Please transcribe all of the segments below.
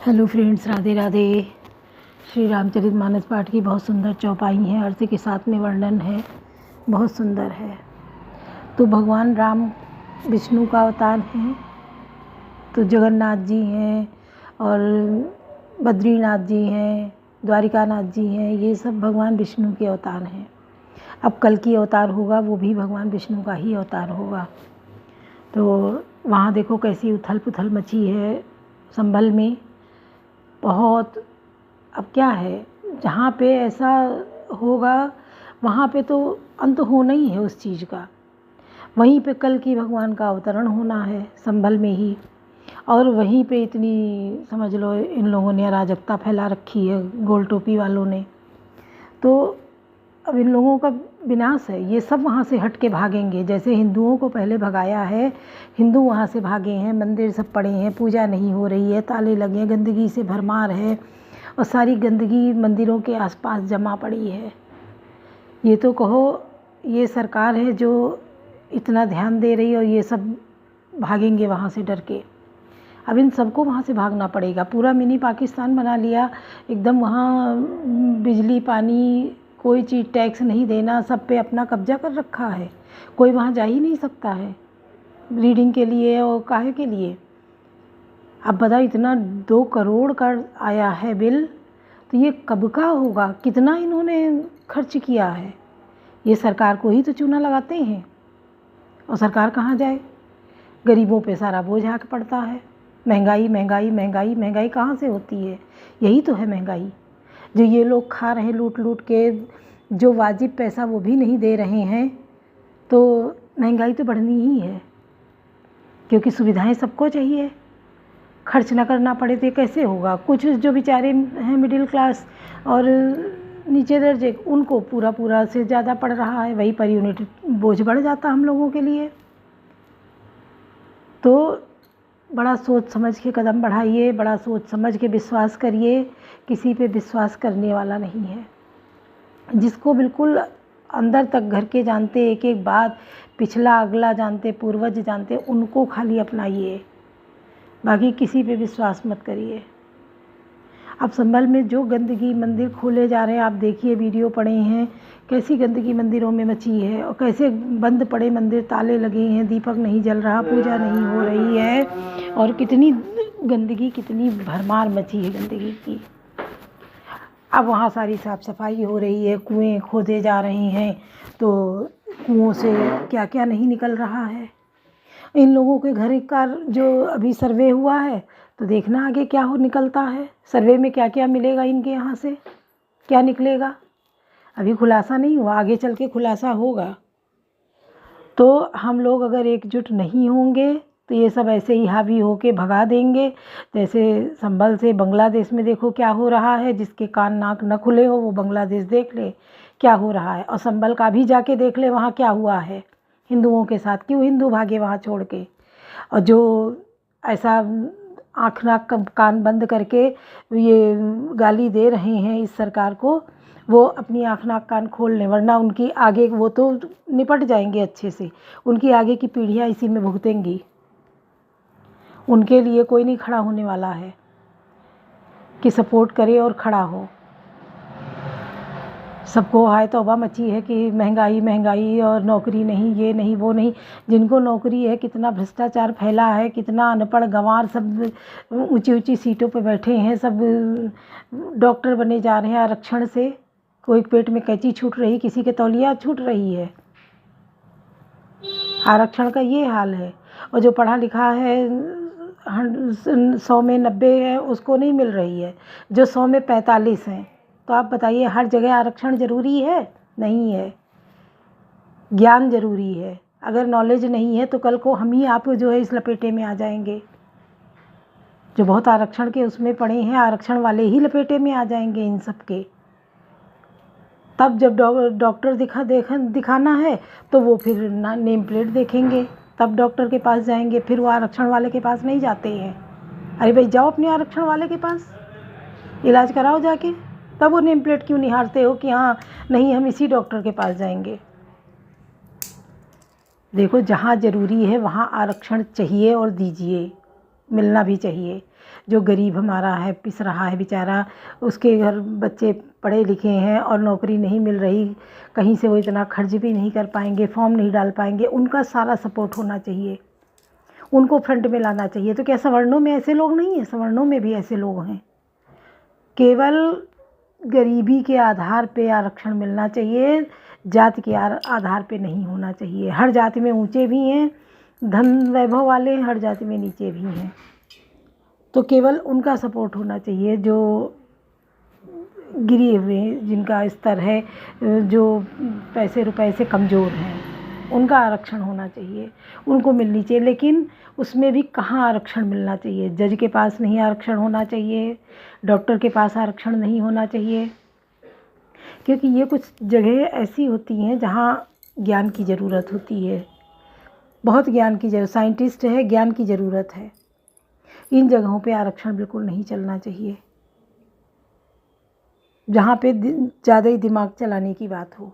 Hello friends, Radhe Radhe. Shri Ramcharitmanas पाठ की बहुत सुंदर चौपाई है। अर्थ के साथ में वर्णन है, बहुत सुंदर है। तो भगवान राम विष्णु का अवतार हैं, तो जगन्नाथ जी हैं और बद्रीनाथ जी हैं, द्वारिकानाथ जी हैं, ये सब भगवान विष्णु के अवतार हैं। अब कल की अवतार होगा वो भी भगवान विष्णु का ही अवतार होगा। तो वहाँ देखो कैसी उथल पुथल मची है संभल में, बहुत। अब क्या है, जहाँ पे ऐसा होगा वहाँ पे तो अंत होना ही है उस चीज़ का। वहीं पे कल की भगवान का अवतरण होना है संभल में ही, और वहीं पे इतनी समझ लो इन लोगों ने अराजकता फैला रखी है, गोल टोपी वालों ने। तो अब इन लोगों का विनाश है। ये सब वहाँ से हट के भागेंगे, जैसे हिंदुओं को पहले भगाया है, हिंदू वहाँ से भागे हैं। मंदिर सब पड़े हैं, पूजा नहीं हो रही है, ताले लगे हैं, गंदगी से भरमार है, और सारी गंदगी मंदिरों के आसपास जमा पड़ी है। ये तो कहो ये सरकार है जो इतना ध्यान दे रही है, और ये सब भागेंगे वहाँ से डर के। अब इन सबको वहाँ से भागना पड़ेगा। पूरा मिनी पाकिस्तान बना लिया एकदम। वहाँ बिजली पानी कोई चीज़ टैक्स नहीं देना, सब पे अपना कब्जा कर रखा है। कोई वहाँ जा ही नहीं सकता है रीडिंग के लिए और काहे के लिए। अब बताओ, इतना 2 करोड़ का आया है बिल, तो ये कब का होगा? कितना इन्होंने खर्च किया है? ये सरकार को ही तो चूना लगाते हैं, और सरकार कहाँ जाए? गरीबों पे सारा बोझ आके पड़ता है। महंगाई महंगाई महंगाई महंगाई कहाँ से होती है? यही तो है महंगाई, जो ये लोग खा रहे हैं लूट लूट के, जो वाजिब पैसा वो भी नहीं दे रहे हैं। तो महंगाई तो बढ़नी ही है, क्योंकि सुविधाएं सबको चाहिए। खर्च ना करना पड़े तो कैसे होगा? कुछ जो बेचारे हैं मिडिल क्लास और नीचे दर्जे, उनको पूरा पूरा से ज़्यादा पड़ रहा है, वही पर यूनिट बोझ बढ़ जाता हम लोगों के लिए। तो बड़ा सोच समझ के कदम बढ़ाइए, बड़ा सोच समझ के विश्वास करिए। किसी पे विश्वास करने वाला नहीं है। जिसको बिल्कुल अंदर तक घर के जानते, एक एक बात पिछला अगला जानते, पूर्वज जानते, उनको खाली अपनाइए, बाकी किसी पे विश्वास मत करिए। अब संभल में जो गंदगी मंदिर खोले जा रहे हैं, आप देखिए, वीडियो पड़े हैं, कैसी गंदगी मंदिरों में मची है, और कैसे बंद पड़े मंदिर, ताले लगे हैं, दीपक नहीं जल रहा, पूजा नहीं हो रही है, और कितनी गंदगी, कितनी भरमार मची है गंदगी की। अब वहाँ सारी साफ़ सफाई हो रही है, कुएं खोदे जा रहे हैं, तो कुओं से क्या क्या नहीं निकल रहा है। इन लोगों के घर का जो अभी सर्वे हुआ है, तो देखना आगे क्या हो निकलता है। सर्वे में क्या क्या मिलेगा इनके यहाँ से, क्या निकलेगा, अभी खुलासा नहीं हुआ, आगे चल के खुलासा होगा। तो हम लोग अगर एकजुट नहीं होंगे तो ये सब ऐसे ही हावी होके भगा देंगे। जैसे संभल से बांग्लादेश में देखो क्या हो रहा है। जिसके कान नाक न खुले हो वो बांग्लादेश देख ले क्या हो रहा है, और संभल का भी जाके देख ले वहाँ क्या हुआ है हिंदुओं के साथ। क्यों हिंदू भागे वहाँ छोड़ के? और जो ऐसा आँख नाक कान बंद करके ये गाली दे रहे हैं इस सरकार को, वो अपनी आँख नाक कान खोल लें, वरना उनकी आगे वो तो निपट जाएंगे अच्छे से, उनकी आगे की पीढ़ियाँ इसी में भुगतेंगी। उनके लिए कोई नहीं खड़ा होने वाला है कि सपोर्ट करे और खड़ा हो। सबको हाय तौबा मची है कि महंगाई महंगाई, और नौकरी नहीं, ये नहीं वो नहीं। जिनको नौकरी है, कितना भ्रष्टाचार फैला है, कितना अनपढ़ गंवार सब ऊंची ऊंची सीटों पे बैठे हैं, सब डॉक्टर बने जा रहे हैं आरक्षण से। कोई पेट में कैंची छूट रही, किसी के तौलिया छूट रही है। आरक्षण का ये हाल है। और जो पढ़ा लिखा है 100 में 90 है, उसको नहीं मिल रही है, जो 100 में 45 हैं। तो आप बताइए, हर जगह आरक्षण ज़रूरी है? नहीं है। ज्ञान ज़रूरी है। अगर नॉलेज नहीं है तो कल को हम ही आप जो है इस लपेटे में आ जाएंगे। जो बहुत आरक्षण के उसमें पड़े हैं, आरक्षण वाले ही लपेटे में आ जाएंगे इन सब के। तब जब डॉक्टर दिखाना है तो वो फिर नेम प्लेट देखेंगे, तब डॉक्टर के पास जाएंगे। फिर वो आरक्षण वाले के पास नहीं जाते हैं। अरे भाई, जाओ अपने आरक्षण वाले के पास, इलाज कराओ जाके। तब वो नेम प्लेट क्यों निहारते हो कि हाँ नहीं हम इसी डॉक्टर के पास जाएंगे? देखो, जहाँ ज़रूरी है वहाँ आरक्षण चाहिए और दीजिए, मिलना भी चाहिए। जो गरीब हमारा है पिस रहा है बेचारा, उसके घर बच्चे पढ़े लिखे हैं और नौकरी नहीं मिल रही, कहीं से वो इतना खर्च भी नहीं कर पाएंगे, फॉर्म नहीं डाल पाएंगे, उनका सारा सपोर्ट होना चाहिए, उनको फ्रंट में लाना चाहिए। तो क्या सवर्णों में ऐसे लोग नहीं हैं? सवर्णों में भी ऐसे लोग हैं। केवल गरीबी के आधार पे आरक्षण मिलना चाहिए, जाति के आधार पे नहीं होना चाहिए। हर जाति में ऊंचे भी हैं, धन वैभव वाले, हर जाति में नीचे भी हैं। तो केवल उनका सपोर्ट होना चाहिए जो गिरे हुए, जिनका स्तर है, जो पैसे रुपए से कमज़ोर हैं, उनका आरक्षण होना चाहिए, उनको मिलनी चाहिए। लेकिन उसमें भी कहाँ आरक्षण मिलना चाहिए? जज के पास नहीं आरक्षण होना चाहिए, डॉक्टर के पास आरक्षण नहीं होना चाहिए, क्योंकि ये कुछ जगह ऐसी होती हैं जहाँ ज्ञान की ज़रूरत होती है, बहुत ज्ञान की ज़रूरत, साइंटिस्ट है, ज्ञान की ज़रूरत है। इन जगहों पे आरक्षण बिल्कुल नहीं चलना चाहिए, जहाँ पे ज़्यादा ही दिमाग चलाने की बात हो,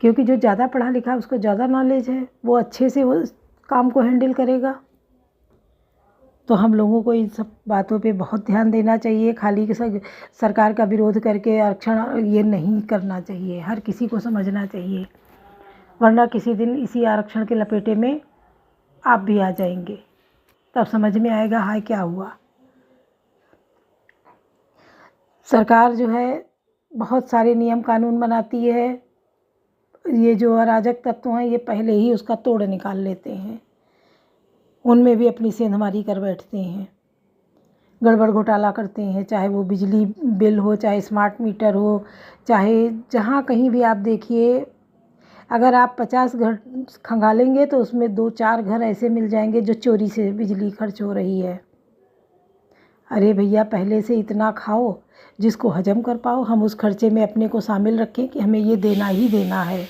क्योंकि जो ज़्यादा पढ़ा लिखा है उसको ज़्यादा नॉलेज है, वो अच्छे से वो काम को हैंडल करेगा। तो हम लोगों को इन सब बातों पे बहुत ध्यान देना चाहिए। खाली सरकार का विरोध करके आरक्षण ये नहीं करना चाहिए, हर किसी को समझना चाहिए, वरना किसी दिन इसी आरक्षण के लपेटे में आप भी आ जाएंगे, तब समझ में आएगा हाय क्या हुआ। सरकार जो है बहुत सारे नियम कानून बनाती है, ये जो अराजक तत्व हैं ये पहले ही उसका तोड़ निकाल लेते हैं, उनमें भी अपनी सेंधमारी कर बैठते हैं, गड़बड़ घोटाला करते हैं, चाहे वो बिजली बिल हो, चाहे स्मार्ट मीटर हो, चाहे जहाँ कहीं भी आप देखिए। अगर आप 50 घर खंगालेंगे तो उसमें 2-4 घर ऐसे मिल जाएंगे जो चोरी से बिजली खर्च हो रही है। अरे भैया, पहले से इतना खाओ जिसको हजम कर पाओ, हम उस खर्चे में अपने को शामिल रखें कि हमें ये देना ही देना है,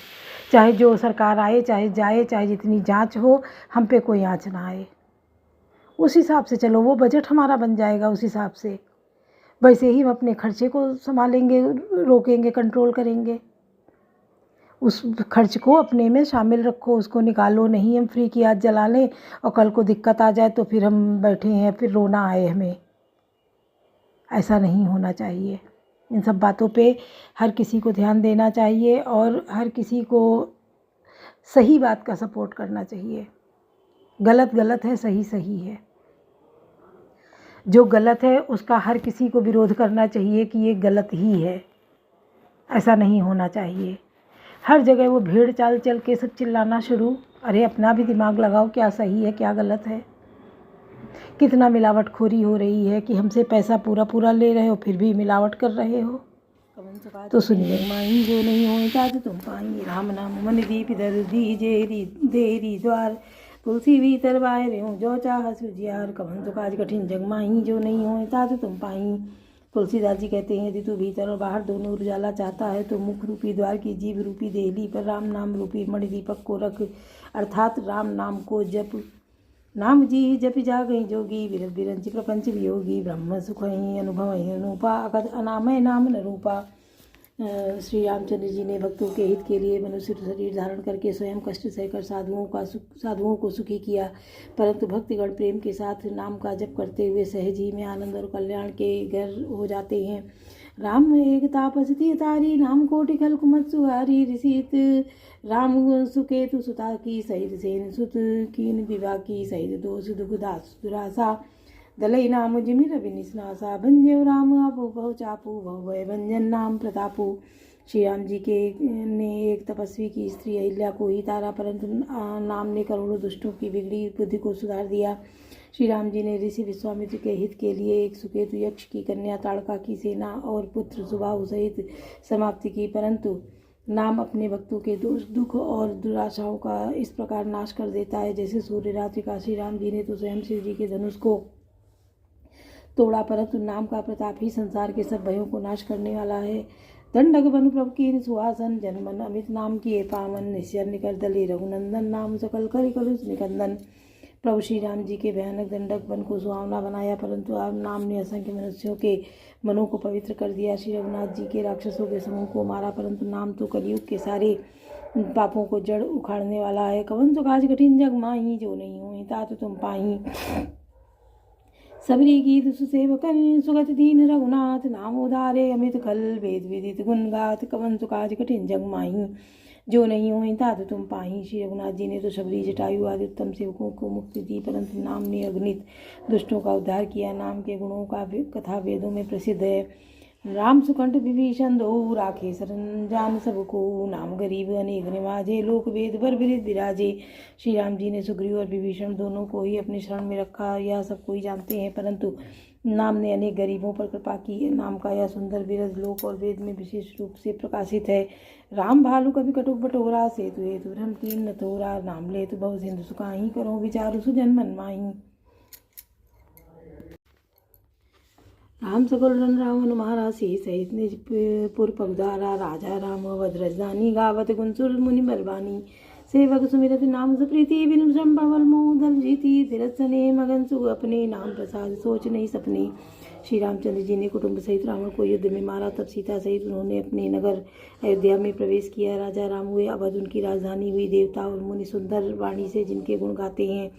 चाहे जो सरकार आए चाहे जाए, चाहे जितनी जांच हो, हम पे कोई आँच ना आए। उस हिसाब से चलो, वो बजट हमारा बन जाएगा उस हिसाब से, वैसे ही हम अपने खर्चे को संभालेंगे, रोकेंगे, कंट्रोल करेंगे। उस खर्च को अपने में शामिल रखो, उसको निकालो नहीं हम फ्री की आग जला लें और कल को दिक्कत आ जाए तो फिर हम बैठे हैं, फिर रोना आए हमें। ऐसा नहीं होना चाहिए। इन सब बातों पे हर किसी को ध्यान देना चाहिए और हर किसी को सही बात का सपोर्ट करना चाहिए। गलत गलत है, सही सही है। जो गलत है उसका हर किसी को विरोध करना चाहिए कि ये गलत ही है, ऐसा नहीं होना चाहिए। हर जगह वो भीड़ चाल चल के सब चिल्लाना शुरू, अरे अपना भी दिमाग लगाओ, क्या सही है क्या गलत है। कितना मिलावटखोरी हो रही है कि हमसे पैसा पूरा पूरा ले रहे हो फिर भी मिलावट कर रहे हो। तो सुनिए, माई जो नहीं हो चाहते तुम पाई, राम नाम मन दीप दर दीजे देरी द्वार, तुलसी भीतर बाहर हूँ जो चाह सुजियार, कवन तो काज कठिन जग माही जो नहीं हो चाहते तुम पाई। तुलसीदास जी कहते हैं, यदि तू भीतर और बाहर दोनों उजाला चाहता है तो मुख रूपी द्वार की जीव रूपी देहली पर राम नाम रूपी मणि दीपक को रख, अर्थात राम नाम को जप। नाम जी जप जा गई जोगी, विरल विरंच प्रपंच वियोगी, ब्रह्म सुख अनुभव अनूपा, अकद अनामय नाम न रूपा। श्री रामचंद्र जी ने भक्तों के हित के लिए मनुष्य शरीर धारण करके स्वयं कष्ट सहकर साधुओं को सुखी किया, परंतु भक्तगण प्रेम के साथ नाम का जप करते हुए सहज ही में आनंद और कल्याण के घर हो जाते हैं। राम एक तापसती तारी, नाम कोटि खल कुमत सुहारी, ऋषित राम सुकेतु सुता की, सहित सेन सुत कीन विवाह की, सहित दोष दुख दास दुरासा, दलई नाम जिमिर बिनिसनासा, भंजो राम आपो बहु चापू, भय भंजन नाम प्रतापू। श्री राम जी ने एक तपस्वी की स्त्री अहिल्या को ही तारा, परंतु नाम ने करोड़ों दुष्टों की बिगड़ी बुद्धि को सुधार दिया। श्री राम जी ने ऋषि विश्वामित्र के हित के लिए एक सुकेतु यक्ष की कन्या ताड़का की सेना और पुत्र सुबाहु सहित समाप्ति की, परंतु नाम अपने भक्तों के दुख और दुराशाओं का इस प्रकार नाश कर देता है जैसे सूर्य रात्रि का। श्री राम जी ने तो स्वयं शिव जी के धनुष को तोड़ा, परंतु नाम का प्रताप ही संसार के सब भयों को नाश करने वाला है। दंडक बन प्रभु की सुहासन, जनमन अमित नाम किए पावन, निश्चर निकर दले रघुनंदन, नाम सकल कर कलुष निकंदन। प्रभु श्री राम जी के भयानक दंडक वन को सुहावना बनाया, परंतु अब नाम ने असंख्य मनुष्यों के मनों को पवित्र कर दिया। श्री रघुनाथ जी के राक्षसों के समूह को मारा, परंतु नाम तो कलयुग के सारे पापों को जड़ उखाड़ने वाला है। कवन तो काज कठिन जग माही, जो नहीं हो तात तुम पाही। सबरी की दुसेवकन सुगत दीन रघुनाथ, नाम उदारे अमित खल वेद विदित गुण गात, कवन सुकाज कठिन जग माही, जो नहीं हो तात तुम पाही। श्री रघुनाथ जी ने तो सबरी जटायु आदि उत्तम सेवकों को मुक्ति दी, परंतु नाम ने अगणित दुष्टों का उद्धार किया। नाम के गुणों का कथा वेदों में प्रसिद्ध है। राम सुकंठ विभीषण दो राखे शरण जान सबको, नाम गरीब अनेक निवाजे, लोक वेद बर विदित विराजे। श्री राम जी ने सुग्रीव और विभीषण दोनों को ही अपने शरण में रखा, यह सब कोई जानते हैं, परंतु नाम ने अनेक गरीबों पर कृपा की है। नाम का यह सुंदर बिरज लोक और वेद में विशेष रूप से प्रकाशित है। राम भालू कभी कटुक बटोरा, सेतु हेतु भ्रम कीन न थोरा, नाम ले तु बहु सिंधु सुखाही, करो विचारु सुजन मन माही। राम सकल रन रावण मारा, सी सहित निज पुर पगधारा, राजा राम अवध राजधानी, गावत गुंसुर मुनि बरबानी, सेवक सुमिरत नाम सुप्रीति, बिनु श्रम पवल मोह दल जीती, फिरत सने मगन सु अपने, नाम प्रसाद सोच नहीं सपने। श्री रामचंद्र जी ने कुटुंब सहित रावण को युद्ध में मारा, तब सीता सहित उन्होंने अपने नगर अयोध्या में प्रवेश किया। राजा राम हुए, अवध उनकी राजधानी हुई। देवता और मुनि सुंदर वाणी से जिनके गुण गाते हैं,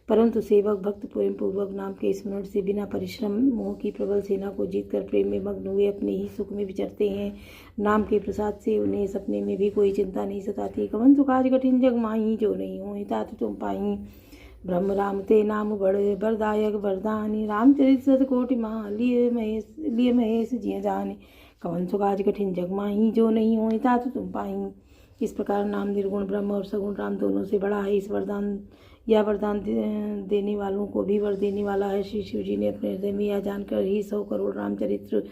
परंतु सेवक भक्त प्रेम पूर्वक नाम के स्मरण से बिना परिश्रम मोह की प्रबल सेना को जीतकर प्रेम में मग्न हुए अपने ही सुख में विचरते हैं। नाम के प्रसाद से उन्हें सपने में भी कोई चिंता नहीं सताती। कवन सुकाज कठिन जग माही, जो नहीं हो तात तुम पाही। ब्रह्म राम ते नाम बड़े बरदायक वरदानी, रामचरित सतकोटि महा, लिए महेश जिय जाने। कवन सुकाज कठिन जग माही, जो नहीं हो तात तुम पाही। इस प्रकार नाम निर्गुण ब्रह्म और सगुण राम दोनों से बड़ा है। इस वरदान देने वालों को भी वर देने वाला है। श्री शिव जी ने अपने हृदय में यह जानकर ही 100 करोड़ रामचरित्र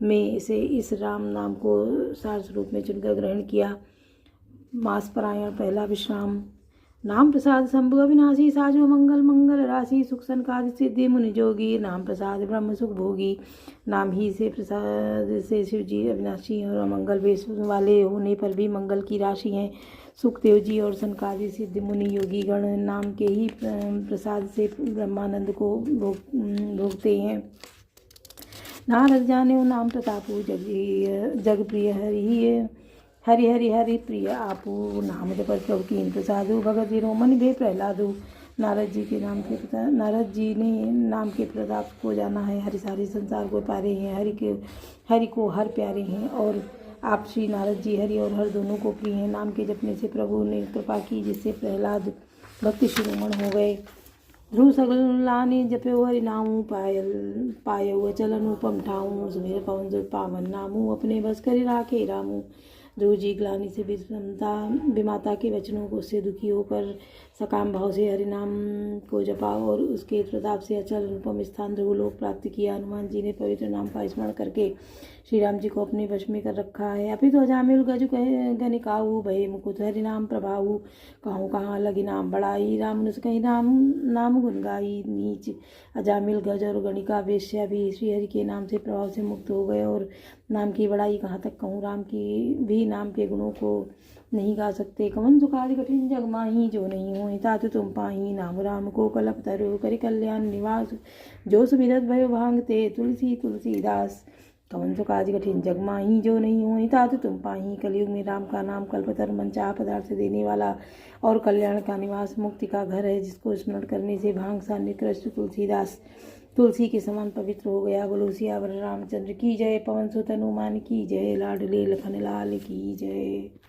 में से इस राम नाम को सार स्वरूप में चुनकर ग्रहण किया। मास परायण पहला विश्राम। नाम प्रसाद शंभु अविनाशी, साजो मंगल मंगल राशि, सुख संकाद सिद्धि मुनि जोगी, नाम प्रसाद ब्रह्म सुख भोगी। नाम ही से प्रसाद से शिव जी अविनाशी और मंगल वेश वाले होने पर भी मंगल की राशि हैं। सुखदेव जी और सनकादि सिद्ध मुनि योगी गण नाम के ही प्रसाद से ब्रह्मानंद को भोगते हैं। नारद जाने नाम प्रतापु, जग प्रिय हरि हरि हरि प्रिय आपू, नाम जपत प्रभु कीन प्रसादु, भगत मन भे प्रहलादु। नारद जी ने नाम के प्रताप को जाना है। हरि सारे संसार को प्यारे हैं, हरि को हर प्यारे हैं, और आप श्री नारद जी हरि और हर दोनों को प्रिय हैं। नाम के जपने से प्रभु ने कृपा की, जिससे प्रहलाद भक्ति शिरोमण हो गए। ध्रुव सगलाने जपयो हरि नामू, पायो अचल अनुपम ठाऊं, सुमेर पवन सुत पावन नामू, अपने बस कर राखे रामू। ध्रुव जी ग्लानि से विमाता के वचनों को से दुखी होकर सकाम भाव से हरि नाम को जपा और उसके प्रताप से अचल अनुपम स्थान ध्रुवलोक प्राप्त किया। हनुमान जी ने पवित्र नाम का स्मरण करके श्री राम जी को अपने वश में कर रखा है। अभी तो अजामिल गज गनिकाऊ, भय मुकुट हरि नाम प्रभाऊ, कहूँ कहाँ लगी नाम बढ़ाई, राम नुस कहीं नाम गुन गाई। नीच अजामिल गज और गणिका वेश्या भी श्री हरि के नाम से प्रभाव से मुक्त हो गए, और नाम की बड़ाई कहाँ तक कहूँ, राम की भी नाम के गुणों को नहीं गा सकते। कवन सुखादि कठिन जग माही, जो नहीं हो तात तुम पाही। नाम राम को कलप तरु, करि कल्याण निवास, जो सुमिरत भयो भांगते तुलसीदास। कवन सुखादि कठिन जग माही, जो नहीं हो तात तुम पाही। कलयुग में राम का नाम कल्पतर मनचाह पदार्थ देने वाला और कल्याण का निवास मुक्ति का घर है, जिसको स्मरण करने से भांग सा निकृष्ट तुलसीदास तुलसी के समान पवित्र हो गया। बोलो सियावर रामचंद्र की जय, पवन सुत हनुमान की जय, लाडले लखन लाल की जय।